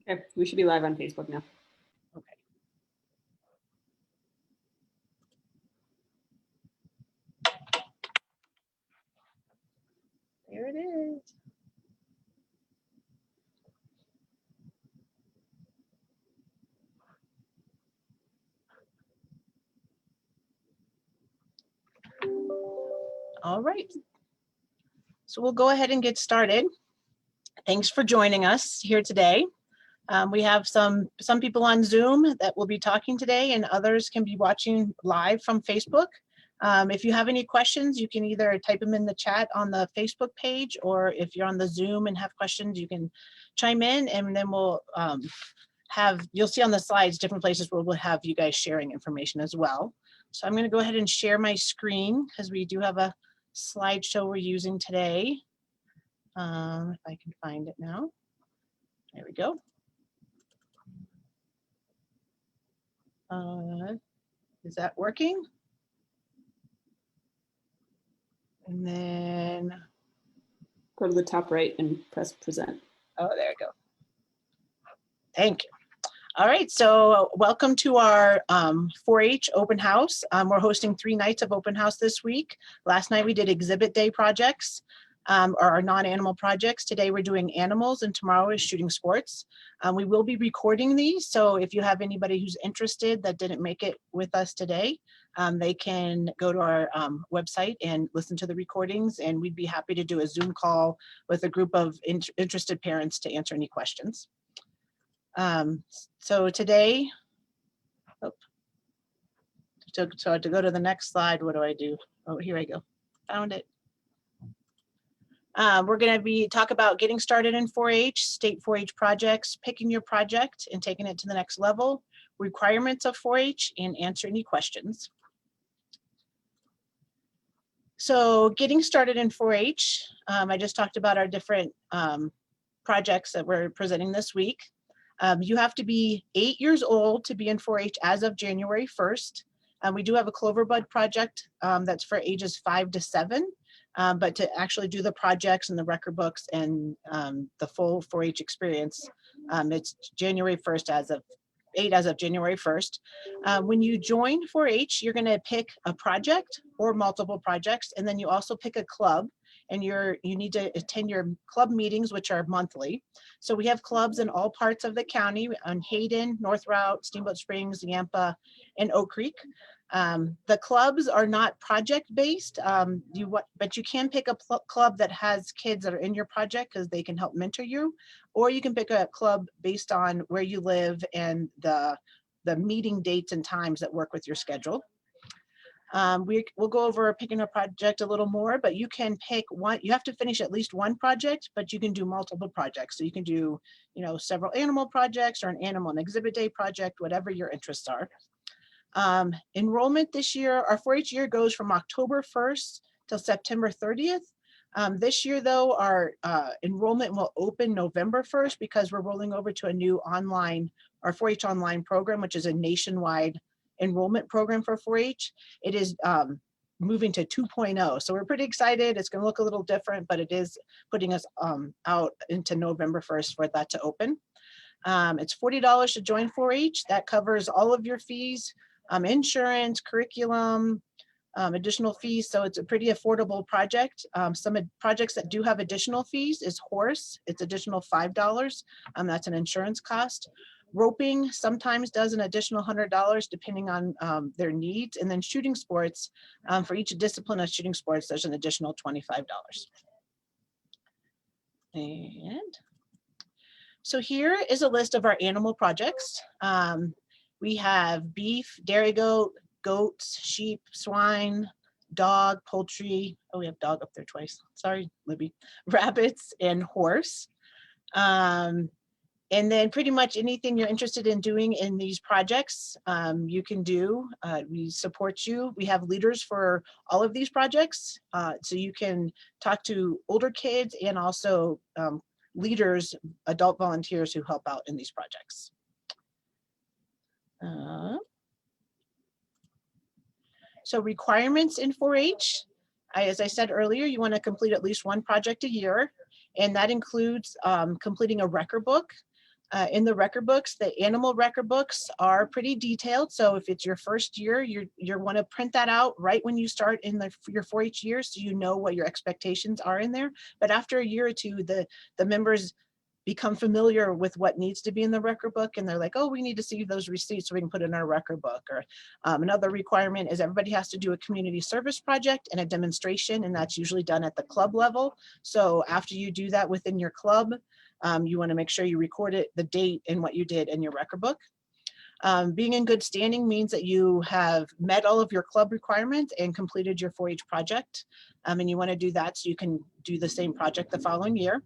Okay, we should be live on Facebook now. Okay. There it is. All right. So we'll go ahead and get started. Thanks for joining us here today. We have some people on Zoom that will be talking today, and others can be watching live from Facebook. If you have any questions, you can either type them in the chat on the Facebook page, or if you're on the Zoom and have questions, you can chime in, and then we'll you'll see on the slides different places where we'll have you guys sharing information as well. So I'm going to go ahead and share my screen because we do have a slideshow we're using today. If I can find it now. There we go. Is that working? And then Go to the top right and press present. oh, there we go. Thank you. All right, so welcome to our 4-H open house. We're hosting 3 nights of open house this week. Last night we did exhibit day projects, or our non-animal projects. Today we're doing animals, and tomorrow is shooting sports. We will be recording these, so if you have anybody who's interested that didn't make it with us today, they can go to our website and listen to the recordings, and we'd be happy to do a Zoom call with a group of interested parents to answer any questions. So today, so to go to the next slide, what do I do? Oh, here I go, found it. We're going to talk about getting started in 4-H, state 4-H projects, picking your project and taking it to the next level, requirements of 4-H, and answer any questions. So getting started in 4-H, I just talked about our different projects that we're presenting this week. You have to be 8 years old to be in 4-H as of January 1st. We do have a Cloverbud project that's for ages 5 to 7, but to actually do the projects and the record books and the full 4-H experience, it's January 1st as of January 1st. When you join 4-H, you're going to pick a project or multiple projects, and then you also pick a club. And you need to attend your club meetings, which are monthly. So we have clubs in all parts of the county, on Hayden, North Route, Steamboat Springs, Yampa, and Oak Creek. The clubs are not project-based, but you can pick a club that has kids that are in your project because they can help mentor you, or you can pick a club based on where you live and the meeting dates and times that work with your schedule. We'll go over picking a project a little more, but you can pick one. You have to finish at least one project, but you can do multiple projects. So you can do, several animal projects or an animal and exhibit day project, whatever your interests are. Enrollment this year, our 4-H year goes from October 1st till September 30th. This year, though, our enrollment will open November 1st because we're rolling over to a new our 4-H online program, which is a nationwide enrollment program for 4-H. It is moving to 2.0, so we're pretty excited. It's going to look a little different, but it is putting us out into November 1st for that to open. It's $40 to join 4-H. That covers all of your fees, insurance, curriculum, additional fees, so it's a pretty affordable project. Some projects that do have additional fees is horse. It's additional $5. That's an insurance cost. Roping sometimes does an additional $100 depending on their needs. And then shooting sports, for each discipline of shooting sports, there's an additional $25. And so here is a list of our animal projects. We have beef, dairy goat, goats, sheep, swine, dog, poultry. Oh, we have dog up there twice. Sorry, Libby. Rabbits and horse. And then pretty much anything you're interested in doing in these projects, you can do. We support you. We have leaders for all of these projects. So you can talk to older kids and also leaders, adult volunteers who help out in these projects. So requirements in 4-H, as I said earlier, you want to complete at least one project a year, and that includes completing a record book. In the record books, the animal record books are pretty detailed. So if it's your first year, you want to print that out right when you start in your 4-H year, so you know what your expectations are in there. But after a year or two, the members become familiar with what needs to be in the record book, and they're like, oh, we need to see those receipts so we can put it in our record book. Or another requirement is everybody has to do a community service project and a demonstration, and that's usually done at the club level. So after you do that within your club, you want to make sure you record it, the date and what you did in your record book. Being in good standing means that you have met all of your club requirements and completed your 4-H project. And you want to do that so you can do the same project the following year.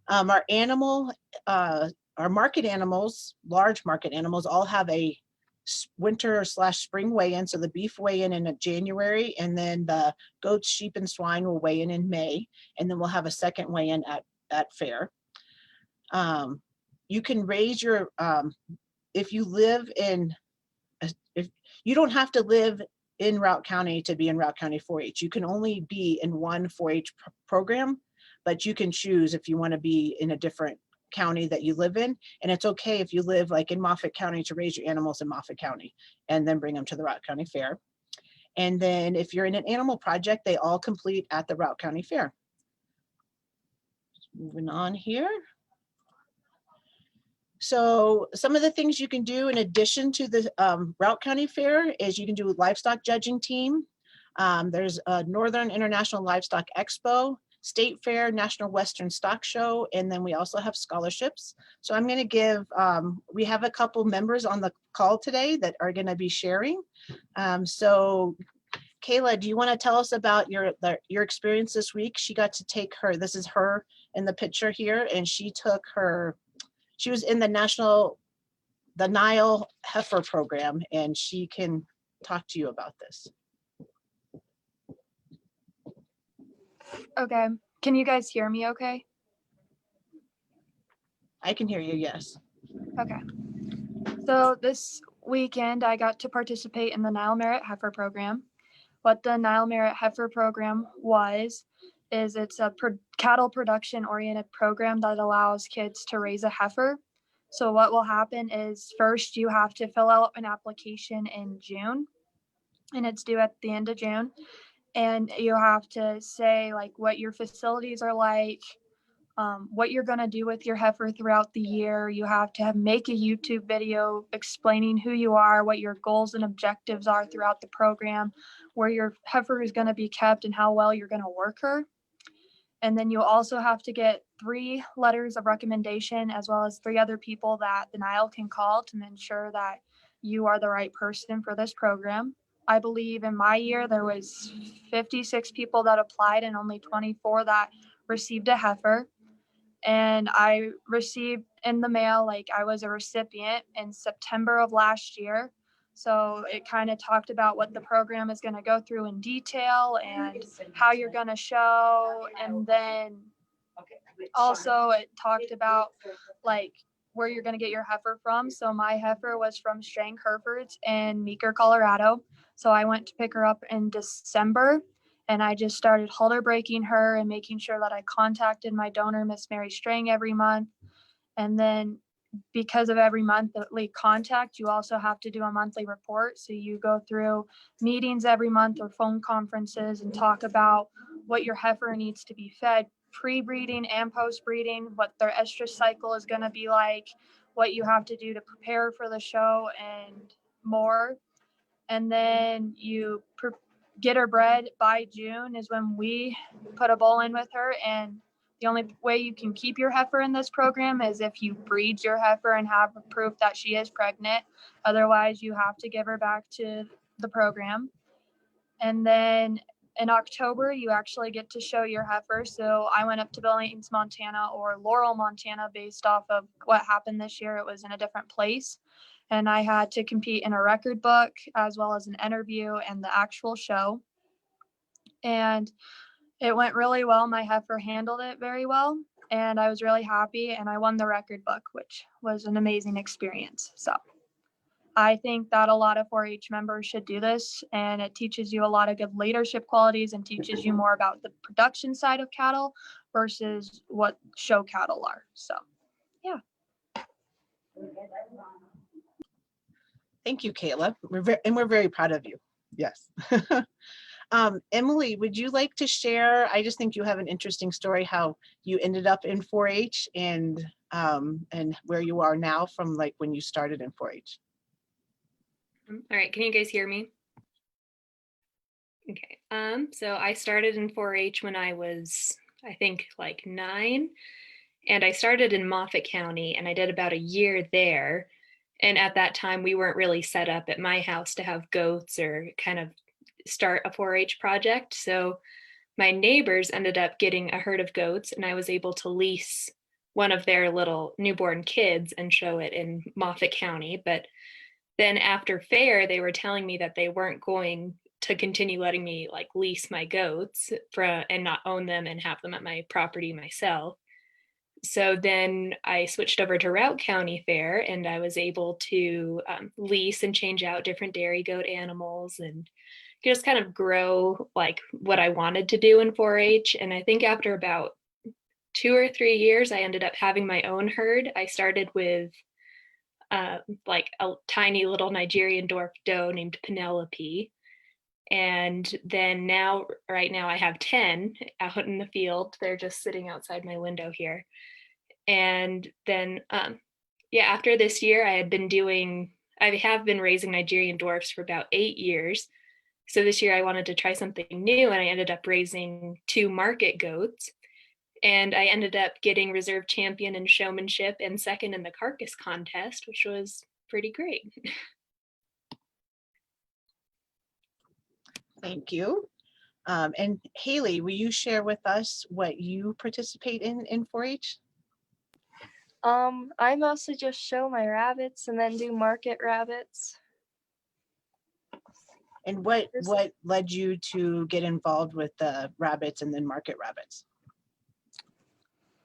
Our market animals, large market animals, all have a winter/spring weigh-in. So the beef weigh in January, and then the goats, sheep, and swine will weigh in May, and then we'll have a second weigh-in at fair. You can raise your, if you live in, if you don't have to live in Routt County to be in Routt County 4-H. You can only be in one 4-H program, but you can choose if you want to be in a different county that you live in. And it's okay if you live like in Moffat County to raise your animals in Moffat County and then bring them to the Routt County Fair. And then if you're in an animal project, they all complete at the Routt County Fair. Moving on here. So some of the things you can do in addition to the Routt County Fair is you can do a livestock judging team. There's a Northern International Livestock Expo, State Fair, National Western Stock Show, and then we also have scholarships. So I'm going to give, we have a couple members on the call today that are going to be sharing. So Kayla, do you want to tell us about your experience this week? She got to take her, this is her in the picture here, and she took her, she was in the Nile Heifer program, and she can talk to you about this. Okay, can you guys hear me okay? I can hear you, yes. Okay. So this weekend I got to participate in the Nile Merit Heifer program. What the Nile Merit Heifer program is it's a cattle production oriented program that allows kids to raise a heifer. So what will happen is first you have to fill out an application in June, and it's due at the end of June. And you have to say like what your facilities are like, what you're going to do with your heifer throughout the year. You have to make a YouTube video explaining who you are, what your goals and objectives are throughout the program, where your heifer is going to be kept, and how well you're going to work her. And then you also have to get 3 letters of recommendation, as well as 3 other people that the Nile can call to ensure that you are the right person for this program. I believe in my year, there was 56 people that applied and only 24 that received a heifer. And I received in the mail, like I was a recipient in September of last year. So it kind of talked about what the program is going to go through in detail and how you're going to show. And then also it talked about like where you're going to get your heifer from. So my heifer was from Strang Herefords in Meeker, Colorado. So I went to pick her up in December, and I just started halter breaking her and making sure that I contacted my donor, Miss Mary Strang, every month. And then because of every monthly contact, you also have to do a monthly report. So you go through meetings every month or phone conferences and talk about what your heifer needs to be fed pre-breeding and post-breeding, what their estrus cycle is going to be like, what you have to do to prepare for the show, and more. And then you get her bred by June is when we put a bull in with her. And the only way you can keep your heifer in this program is if you breed your heifer and have proof that she is pregnant. Otherwise, you have to give her back to the program. And then in October, you actually get to show your heifer. So I went up to Billings, Montana, or Laurel, Montana, based off of what happened this year. It was in a different place. And I had to compete in a record book as well as an interview and the actual show. And it went really well. My heifer handled it very well, and I was really happy, and I won the record book, which was an amazing experience. So I think that a lot of 4-H members should do this, and it teaches you a lot of good leadership qualities and teaches you more about the production side of cattle versus what show cattle are. So, yeah. Thank you, Kayla. We're very proud of you. Yes. Emily, would you like to share? I just think you have an interesting story how you ended up in 4-H and where you are now from like when you started in 4-H. All right, can you guys hear me? Okay, so I started in 4-H when I was, I think, like 9, and I started in Moffat County, and I did about a year there. And at that time, we weren't really set up at my house to have goats or kind of start a 4-H project. So my neighbors ended up getting a herd of goats, and I was able to lease one of their little newborn kids and show it in Moffat County. But then after fair, they were telling me that they weren't going to continue letting me like lease my goats and not own them and have them at my property myself. So then I switched over to Routt County Fair, and I was able to lease and change out different dairy goat animals and just kind of grow like what I wanted to do in 4-H. And I think after about 2 or 3 years, I ended up having my own herd. I started with like a tiny little Nigerian dwarf doe named Penelope. And then right now I have 10 out in the field. They're just sitting outside my window here. And then, yeah, after this year, I have been raising Nigerian dwarfs for about 8 years. So this year I wanted to try something new, and I ended up raising 2 market goats. And I ended up getting reserve champion in showmanship and second in the carcass contest, which was pretty great. Thank you. And Haley, will you share with us what you participate in 4-H? I mostly just show my rabbits and then do market rabbits. And what led you to get involved with the rabbits and then market rabbits?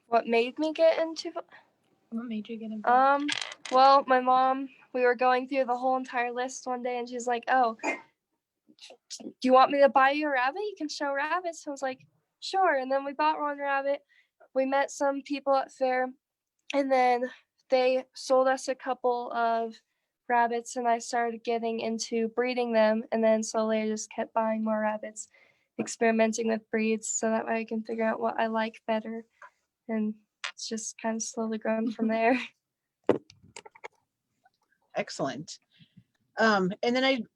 What made me get into What made you get involved? well, my mom, we were going through the whole entire list one day and she's like, "Oh, do you want me to buy you a rabbit? You can show rabbits." So I was like, "Sure." And then we bought one rabbit. We met some people at fair, and then they sold us a couple of rabbits, and I started getting into breeding them. And then slowly I just kept buying more rabbits, experimenting with breeds so that way I can figure out what I like better. And it's just kind of slowly grown from there. Excellent. And then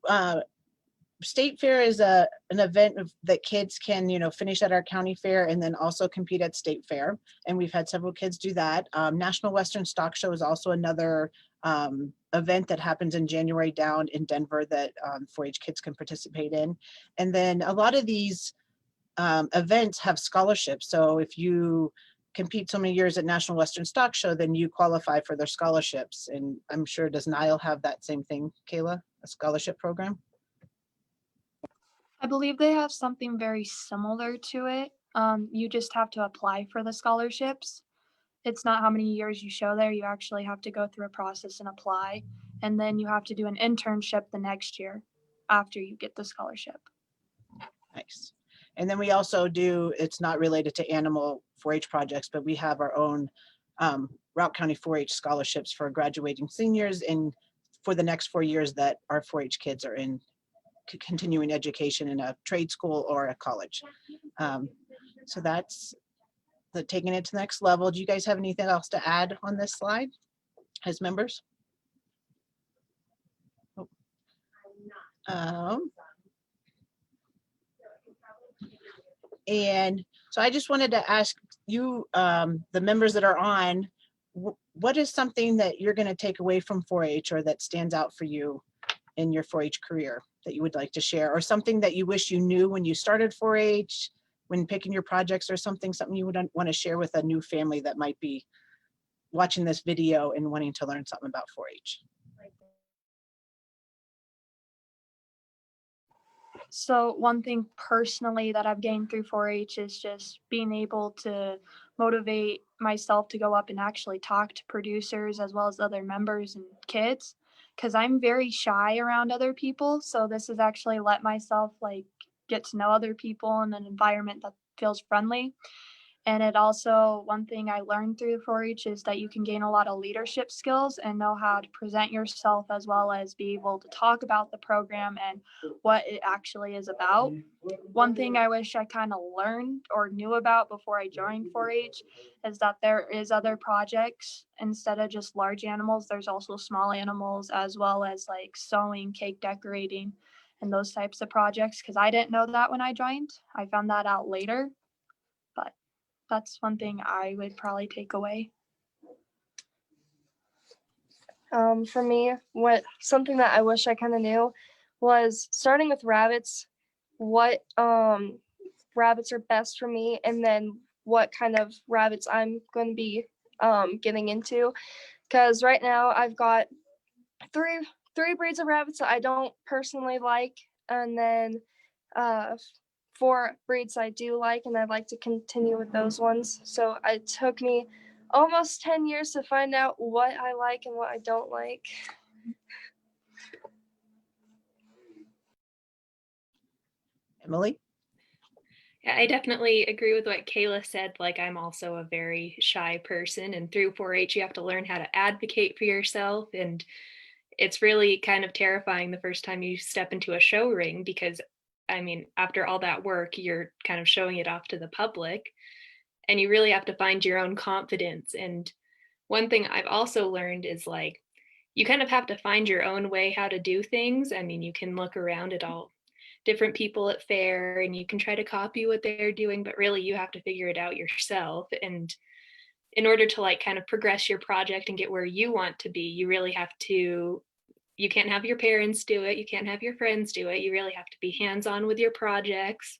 State Fair is an event that kids can, finish at our county fair and then also compete at State Fair. And we've had several kids do that. National Western Stock Show is also another event that happens in January down in Denver that 4-H kids can participate in. And then a lot of these events have scholarships. So if you compete so many years at National Western Stock Show, then you qualify for their scholarships. And I'm sure, does Nile have that same thing, Kayla, a scholarship program? I believe they have something very similar to it. You just have to apply for the scholarships. It's not how many years you show there. You actually have to go through a process and apply. And then you have to do an internship the next year after you get the scholarship. Nice. And then we also do, it's not related to animal 4-H projects, but we have our own Routt County 4-H scholarships for graduating seniors and for the next 4 years that our 4-H kids are in continuing education in a trade school or a college. So that's taking it to the next level. Do you guys have anything else to add on this slide as members? And so I just wanted to ask you, the members that are on, what is something that you're going to take away from 4-H or that stands out for you in your 4-H career that you would like to share, or something that you wish you knew when you started 4-H, when picking your projects, or something you would want to share with a new family that might be watching this video and wanting to learn something about 4-H? So one thing personally that I've gained through 4-H is just being able to motivate myself to go up and actually talk to producers as well as other members and kids, because I'm very shy around other people. So this has actually let myself like get to know other people in an environment that feels friendly. And it also, one thing I learned through 4-H is that you can gain a lot of leadership skills and know how to present yourself, as well as be able to talk about the program and what it actually is about. One thing I wish I kind of learned or knew about before I joined 4-H is that there is other projects. Instead of just large animals, there's also small animals, as well as like sewing, cake decorating, and those types of projects, because I didn't know that when I joined. I found that out later, but that's one thing I would probably take away. For me, something that I wish I kind of knew was starting with rabbits, what rabbits are best for me, and then what kind of rabbits I'm going to be getting into. Because right now I've got three breeds of rabbits that I don't personally like, and then 4 breeds I do like, and I'd like to continue with those ones. So it took me almost 10 years to find out what I like and what I don't like. Emily? Yeah, I definitely agree with what Kayla said. Like, I'm also a very shy person, and through 4-H, you have to learn how to advocate for yourself. And it's really kind of terrifying the first time you step into a show ring, because I mean, after all that work, you're kind of showing it off to the public, and you really have to find your own confidence. And one thing I've also learned is like, you kind of have to find your own way how to do things. I mean, you can look around at all different people at fair and you can try to copy what they're doing, but really you have to figure it out yourself. And in order to like kind of progress your project and get where you want to be, you really have to, you can't have your parents do it, you can't have your friends do it, you really have to be hands-on with your projects.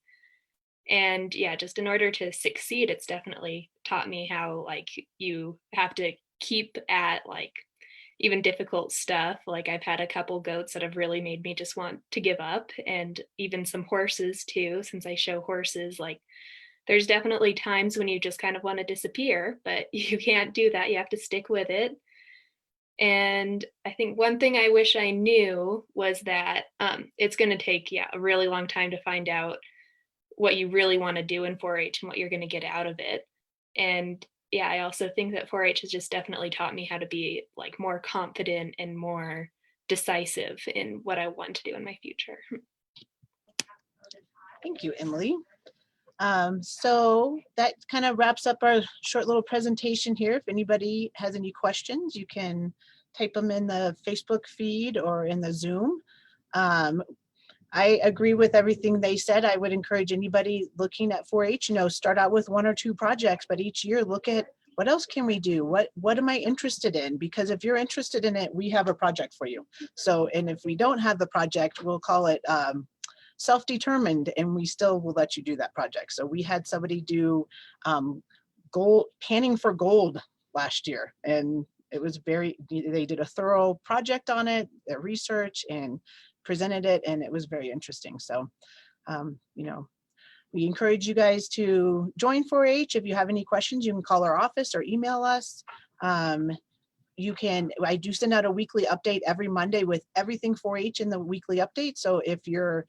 And yeah, just in order to succeed, it's definitely taught me how like you have to keep at like even difficult stuff. Like I've had a couple goats that have really made me just want to give up, and even some horses too, since I show horses. Like there's definitely times when you just kind of want to disappear, but you can't do that. You have to stick with it. And I think one thing I wish I knew was that it's going to take a really long time to find out what you really want to do in 4-H and what you're going to get out of it. And yeah, I also think that 4-H has just definitely taught me how to be like more confident and more decisive in what I want to do in my future. Thank you, Emily. So that kind of wraps up our short little presentation here. If anybody has any questions, you can type them in the Facebook feed or in the Zoom. I agree with everything they said. I would encourage anybody looking at 4-H, start out with 1 or 2 projects, but each year look at what else can we do? What am I interested in? Because if you're interested in it, we have a project for you. So, and if we don't have the project, we'll call it self-determined, and we still will let you do that project. So we had somebody do gold panning for gold last year, and it was they did a thorough project on it, their research, and presented it, and it was very interesting. So we encourage you guys to join 4-H. If you have any questions, you can call our office or email us. I do send out a weekly update every Monday with everything 4-H in the weekly update. So if you're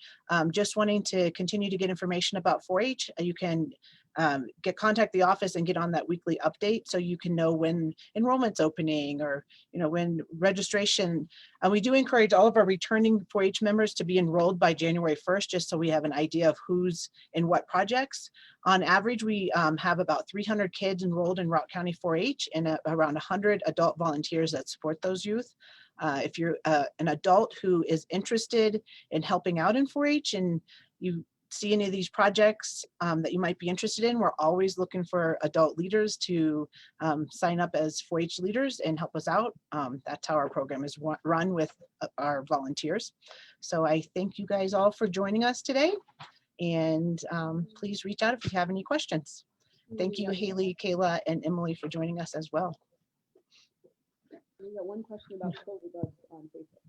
just wanting to continue to get information about 4-H, you can contact the office and get on that weekly update, so you can know when enrollment's opening, or when registration. We do encourage all of our returning 4-H members to be enrolled by January 1st, just so we have an idea of who's in what projects. On average, we have about 300 kids enrolled in Routt County 4-H, and around 100 adult volunteers that support those youth. If you're an adult who is interested in helping out in 4-H and you see any of these projects that you might be interested in, we're always looking for adult leaders to sign up as 4-H leaders and help us out. That's how our program is run, with our volunteers. So I thank you guys all for joining us today, and please reach out if you have any questions. Thank you, Haley, Kayla, and Emily for joining us as well. We got one question about COVID on Facebook.